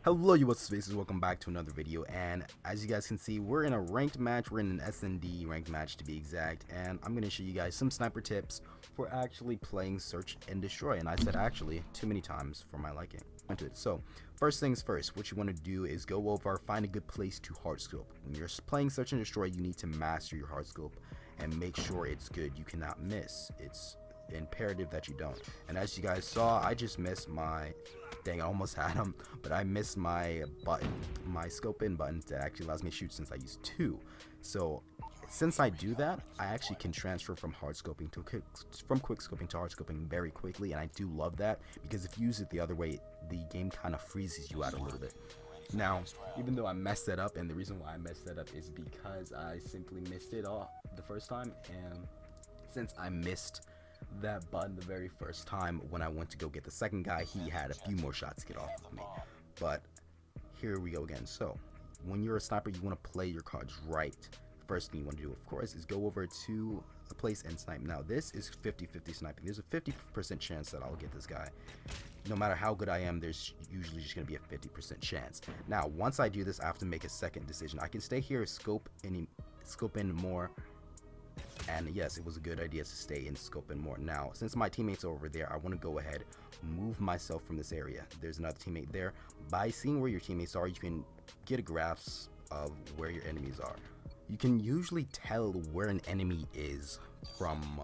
Hello you what's faces, welcome back to another video, and as you guys can see, we're in a ranked match. We're in an S&D ranked match to be exact, and I'm going to show you guys some sniper tips for actually playing Search and Destroy. And I said actually too many times for my liking. Into it. So first things first, what you want to do is go over, find a good place to hard scope. When you're playing Search and Destroy, you need to master your hard scope and make sure it's good. You cannot miss. It's imperative that you don't. And as you guys saw, I just missed my I almost had him, but I missed my button, my scope in button that actually allows me to shoot, since I use 2. So since I do that, I actually can transfer from quick scoping to hard scoping very quickly, and I do love that, because if you use it the other way, the game kind of freezes you out a little bit. Now, even though I messed that up, and the reason why I messed that up is because I simply missed it all the first time, and since I missed that button the very first time, when I went to go get the second guy, he had a few more shots to get off of me. But here we go again. So when you're a sniper, you want to play your cards right. First thing you want to do, of course, is go over to a place and snipe. Now this is 50-50 sniping. There's a 50% chance that I'll get this guy. No matter how good I am, there's usually just going to be a 50% chance. Now once I do this, I have to make a second decision. I can stay here, scope in more. And yes, it was a good idea to stay in scope and more. Now, since my teammates are over there, I want to go ahead, move myself from this area. There's another teammate there. By seeing where your teammates are, you can get a grasp of where your enemies are. You can usually tell where an enemy is from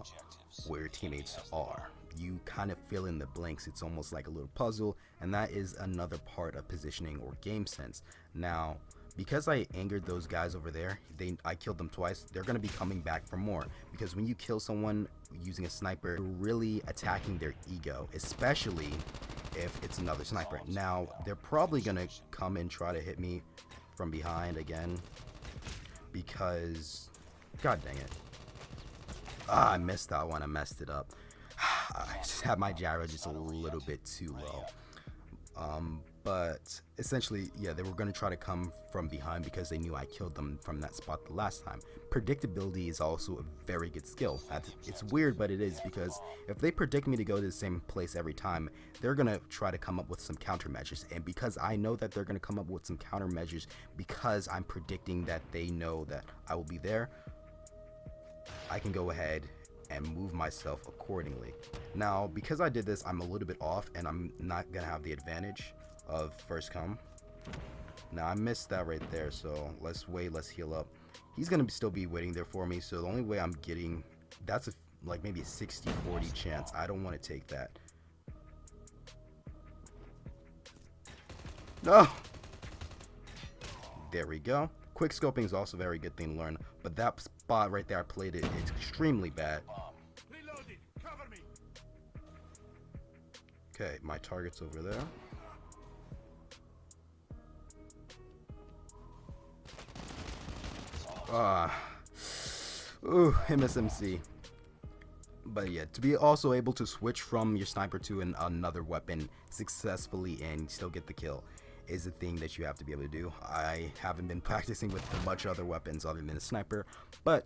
where your teammates are. You kind of fill in the blanks. It's almost like a little puzzle, and that is another part of positioning or game sense. Now, because I angered those guys over there, I killed them twice, they're going to be coming back for more. Because when you kill someone using a sniper, you're really attacking their ego, especially if it's another sniper. Now, they're probably going to come and try to hit me from behind again, because, god dang it. I missed that one, I messed it up. I just had my gyro just a little bit too low. But essentially, yeah, they were going to try to come from behind because they knew I killed them from that spot the last time. Predictability is also a very good skill. It's weird, but it is, because if they predict me to go to the same place every time, they're going to try to come up with some countermeasures. And because I know that they're going to come up with some countermeasures because I'm predicting that they know that I will be there, I can go ahead and move myself accordingly. Now, because I did this, I'm a little bit off, and I'm not going to have the advantage of first come. Now I missed that right there, so let's wait, let's heal up. He's gonna still be waiting there for me, so the only way I'm getting, that's like maybe a 60-40 chance. I don't want to take that. No, there we go. Quick scoping is also a very good thing to learn, but that spot right there, I played it extremely bad. Okay, my target's over there. MSMC. But yeah, to be also able to switch from your sniper to another weapon successfully and still get the kill is a thing that you have to be able to do. I haven't been practicing with much other weapons other than a sniper, but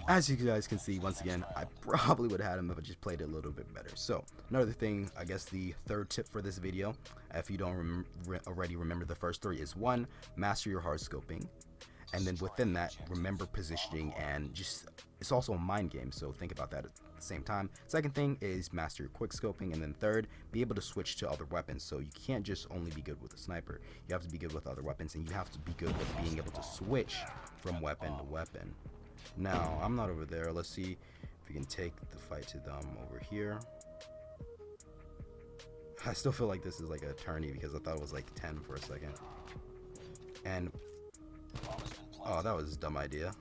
as you guys can see, once again, I probably would have had him if I just played it a little bit better. So another thing, I guess the third tip for this video, if you don't already remember the first 3, is 1, master your hard scoping. And then within that, remember positioning, and just, it's also a mind game, so think about that at the same time. Second thing is master your quick scoping, and then third, be able to switch to other weapons. So you can't just only be good with a sniper, you have to be good with other weapons, and you have to be good with being able to switch from weapon to weapon. Now, I'm not over there. Let's see if we can take the fight to them over here. I still feel like this is like a tourney because I thought it was like 10 for a second. And oh, that was a dumb idea.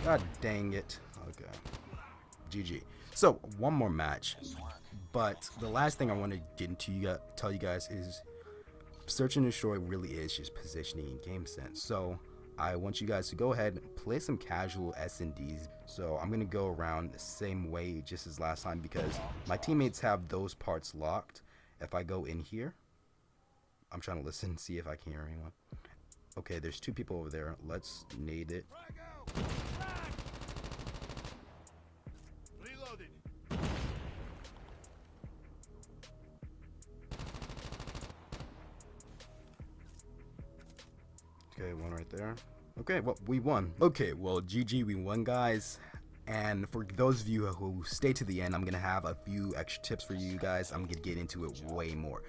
God dang it. Okay. GG. So, one more match. But the last thing I want to get into tell you guys is Search and Destroy really is just positioning and game sense. So, I want you guys to go ahead and play some casual S&Ds. So, I'm going to go around the same way just as last time because my teammates have those parts locked. If I go in here, I'm trying to listen, see if I can hear anyone. Okay, there's 2 people over there. Let's nade it. Okay, one right there. Okay, well, we won. Okay, well, GG, we won, guys. And for those of you who stay to the end, I'm gonna have a few extra tips for you guys. I'm gonna get into it way more.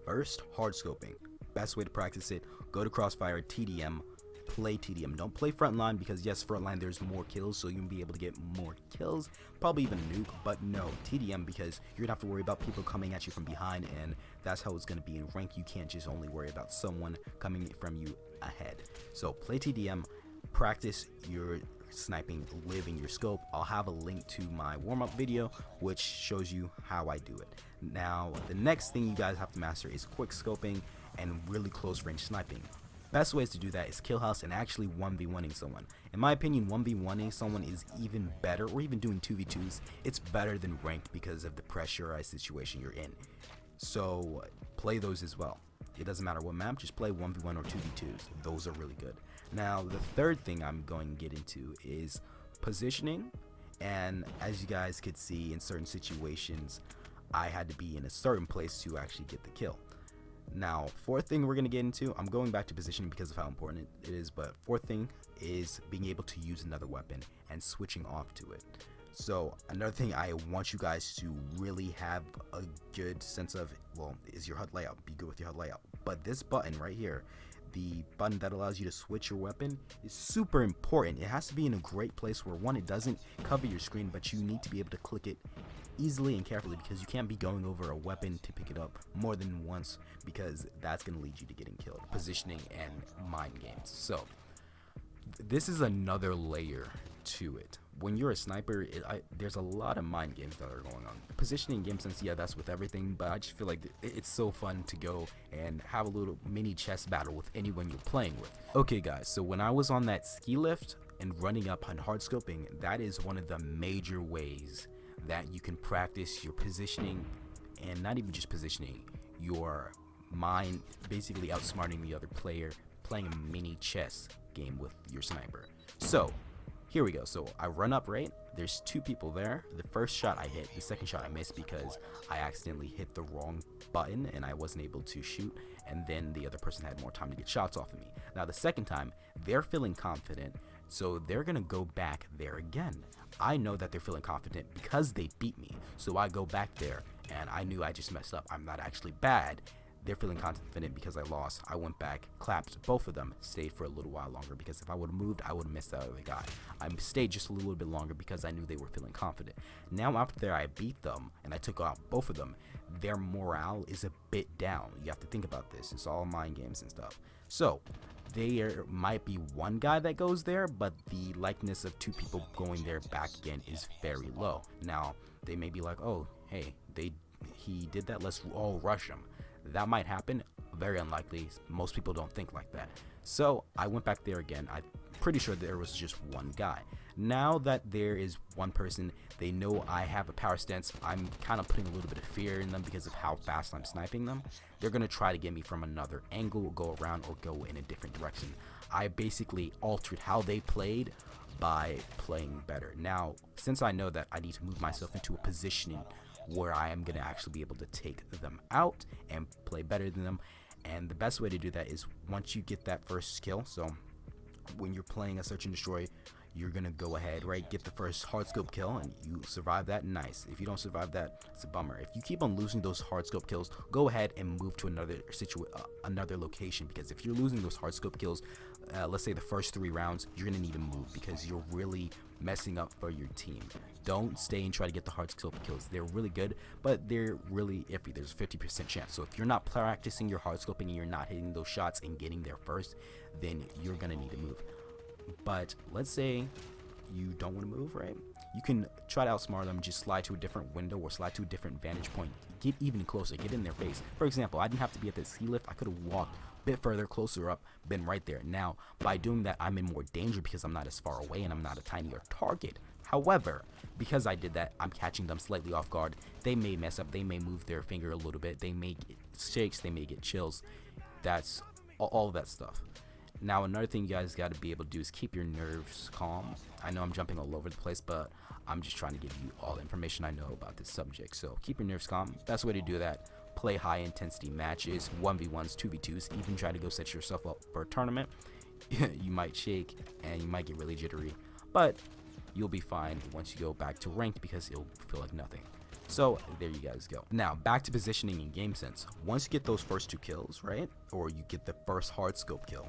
First, hard scoping. Best way to practice it, go to Crossfire, TDM, play TDM. Don't play frontline, because yes, frontline there's more kills, so you can be able to get more kills, probably even nuke, but no, TDM, because you're gonna have to worry about people coming at you from behind, and that's how it's gonna be in rank. You can't just only worry about someone coming from you ahead. So play TDM, practice your sniping, living your scope. I'll have a link to my warm-up video which shows you how I do it. Now the next thing you guys have to master is quick scoping and really close range sniping. Best ways to do that is kill house and actually 1v1ing someone. In my opinion, 1v1ing someone is even better, or even doing 2v2s. It's better than ranked because of the pressurized situation you're in. So play those as well. It doesn't matter what map, just play 1v1 or 2v2s. Those are really good. Now the third thing I'm going to get into is positioning, and as you guys could see, in certain situations I had to be in a certain place to actually get the kill. Now fourth thing we're going to get into, I'm going back to positioning because of how important it is, but fourth thing is being able to use another weapon and switching off to it. So another thing I want you guys to really have a good sense of, well, is your HUD layout. Be good with your HUD layout. But this button right here, the button that allows you to switch your weapon, is super important. It has to be in a great place where, one, it doesn't cover your screen, but you need to be able to click it easily and carefully, because you can't be going over a weapon to pick it up more than once, because that's going to lead you to getting killed. Positioning and mind games. So this is another layer to it. When you're a sniper, there's a lot of mind games that are going on. Positioning game sense, yeah, that's with everything, but I just feel like it's so fun to go and have a little mini chess battle with anyone you're playing with. Okay guys, so when I was on that ski lift and running up on hard scoping, that is one of the major ways that you can practice your positioning, and not even just positioning, your mind, basically outsmarting the other player, playing a mini chess game with your sniper. So here we go. So I run up, right? There's two people there. The first shot I hit, the second shot I missed because I accidentally hit the wrong button and I wasn't able to shoot, and then the other person had more time to get shots off of me. Now the second time, they're feeling confident, so they're gonna go back there again. I know that they're feeling confident because they beat me, so I go back there, and I knew I just messed up. I'm not actually bad. They're feeling confident because I lost. I went back, clapped both of them, stayed for a little while longer, because if I would have moved, I would have missed that other guy. I stayed just a little bit longer because I knew they were feeling confident. Now after I beat them and I took out both of them, their morale is a bit down. You have to think about this. It's all mind games and stuff. So there might be one guy that goes there, but the likeness of two people going there back again is very low. Now they may be like, oh, hey, he did that, let's all rush him. That might happen, very unlikely. Most people don't think like that. So I went back there again. I'm pretty sure there was just one guy. Now that there is one person, they know I have a power stance. I'm kind of putting a little bit of fear in them because of how fast I'm sniping them. They're going to try to get me from another angle, go around, or go in a different direction. I basically altered how they played by playing better. Now, since I know that I need to move myself into a positioning where I am going to actually be able to take them out and play better than them, and the best way to do that is once you get that first skill. So when you're playing a search and destroy, you're gonna go ahead, right, get the first hard scope kill, and you survive that, nice. If you don't survive that, it's a bummer. If you keep on losing those hard scope kills, go ahead and move to another location, because if you're losing those hard scope kills, let's say the first 3 rounds, you're gonna need to move because you're really messing up for your team. Don't stay and try to get the hard scope kills. They're really good, but they're really iffy. There's a 50% chance. So if you're not practicing your hard scoping and you're not hitting those shots and getting there first, then you're gonna need to move. But let's say you don't want to move, right? You can try to outsmart them, just slide to a different window or slide to a different vantage point. Get even closer, get in their face. For example, I didn't have to be at the ski lift. I could have walked a bit further, closer up, been right there. Now, by doing that, I'm in more danger because I'm not as far away and I'm not a tinier target. However, because I did that, I'm catching them slightly off guard. They may mess up, they may move their finger a little bit, they may get shakes, they may get chills. That's all of that stuff. Now, another thing you guys got to be able to do is keep your nerves calm. I know I'm jumping all over the place, but I'm just trying to give you all the information I know about this subject. So keep your nerves calm. Best way to do that, play high intensity matches, 1v1s, 2v2s, even try to go set yourself up for a tournament. you might shake and you might get really jittery, but you'll be fine once you go back to ranked because it'll feel like nothing. So there you guys go. Now back to positioning in game sense. Once you get those first 2 kills, right, or you get the first hard scope kill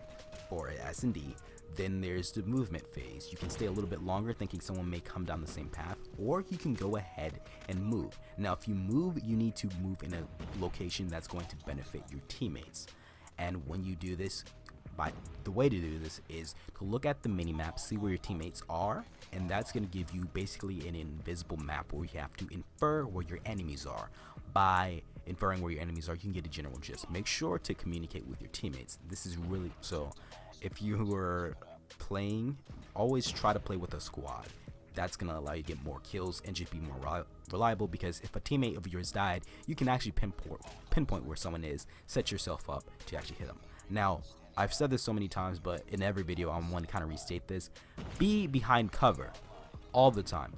or S&D, then there's the movement phase. You can stay a little bit longer thinking someone may come down the same path, or you can go ahead and move. Now if you move, you need to move in a location that's going to benefit your teammates. And when you do this, the way to do this is to look at the mini map, see where your teammates are, and that's going to give you basically an invisible map where you have to infer where your enemies are. By inferring where your enemies are, you can get a general gist. Make sure to communicate with your teammates. This is really so. If you were playing, always try to play with a squad. That's going to allow you to get more kills and just be more reliable, because if a teammate of yours died, you can actually pinpoint where someone is, set yourself up to actually hit them. Now, I've said this so many times, but in every video I want to kind of restate this. Be behind cover all the time.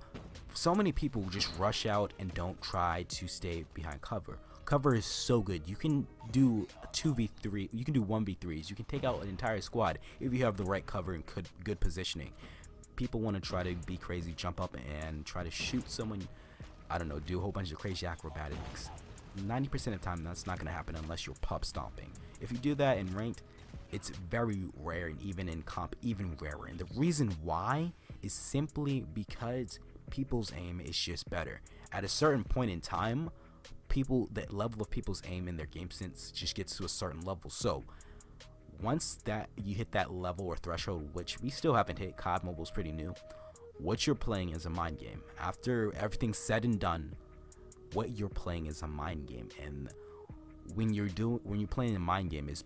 So many people just rush out and don't try to stay behind cover. Cover is so good. You can do 2v3, you can do 1v3s, you can take out an entire squad if you have the right cover and good positioning. People want to try to be crazy, jump up and try to shoot someone, I don't know, do a whole bunch of crazy acrobatics. 90% of the time that's not going to happen unless you're pub stomping. If you do that in ranked, it's very rare, and even in comp, even rarer. And the reason why is simply because people's aim is just better. At a certain point in time, that level of people's aim in their game sense just gets to a certain level. So once that you hit that level or threshold, which we still haven't hit, COD Mobile is pretty new, what you're playing is a mind game. After everything's said and done, what you're playing is a mind game. And when you're playing a mind game is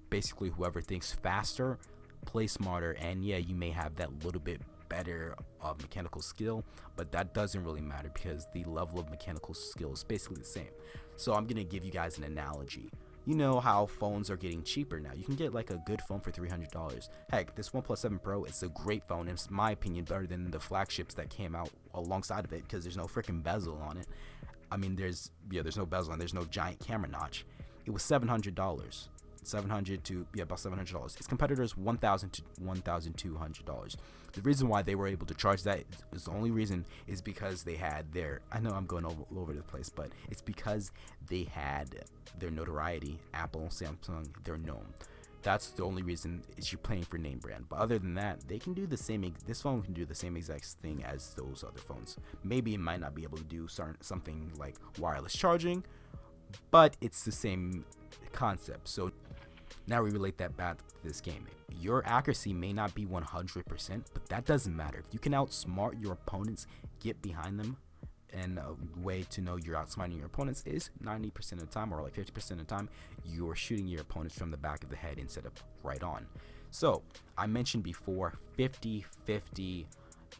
basically whoever thinks faster, play smarter, and yeah, you may have that little bit better mechanical skill, but that doesn't really matter because the level of mechanical skill is basically the same. So I'm gonna give you guys an analogy. You know how phones are getting cheaper now. You can get like a good phone for $300. Heck, this OnePlus 7 Pro is a great phone. It's, in my opinion, better than the flagships that came out alongside of it because there's no freaking bezel on it. I mean, there's no bezel and there's no giant camera notch. It was $700. $700 to about $700. Its competitors $1,000 to $1,200. The reason why they were able to charge that is the only reason is because they had their, I know I'm going all over the place, but it's because they had their notoriety. Apple, Samsung, they're known. That's the only reason is you're playing for name brand. But other than that, they can do the same. This phone can do the same exact thing as those other phones. Maybe it might not be able to do something like wireless charging, but it's the same concept. So now we relate that back to this game. Your accuracy may not be 100%, but that doesn't matter. If you can outsmart your opponents, get behind them, and a way to know you're outsmarting your opponents is 90% of the time, or like 50% of the time, you're shooting your opponents from the back of the head instead of right on. So I mentioned before 50-50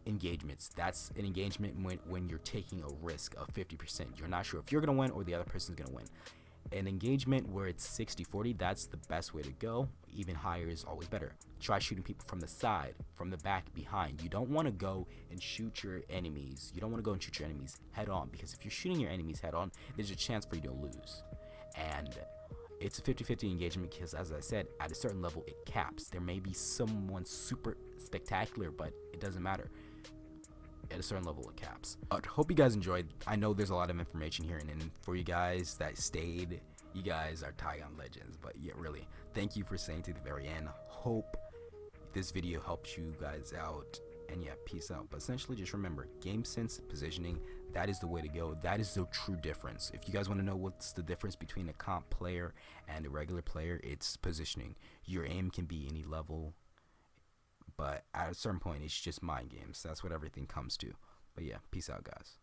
engagements. That's an engagement when you're taking a risk of 50%. You're not sure if you're going to win or the other person's going to win. An engagement where it's 60-40, that's the best way to go. Even higher is always better. Try shooting people from the side, from the back, behind. You don't want to go and shoot your enemies. You don't want to go and shoot your enemies head on, because if you're shooting your enemies head on, there's a chance for you to lose. And it's a 50-50 engagement because, as I said, at a certain level it caps. There may be someone super spectacular, but it doesn't matter. At a certain level it caps. Hope you guys enjoyed. I know there's a lot of information here, and for you guys that stayed, you guys are Tygon legends. But yeah, really, thank you for staying to the very end. Hope this video helps you guys out, and yeah, peace out. But essentially, just remember, game sense, positioning, that is the way to go. That is the true difference. If you guys want to know what's the difference between a comp player and a regular player, it's positioning. Your aim can be any level, but at a certain point, it's just mind games. That's what everything comes to. But yeah, peace out, guys.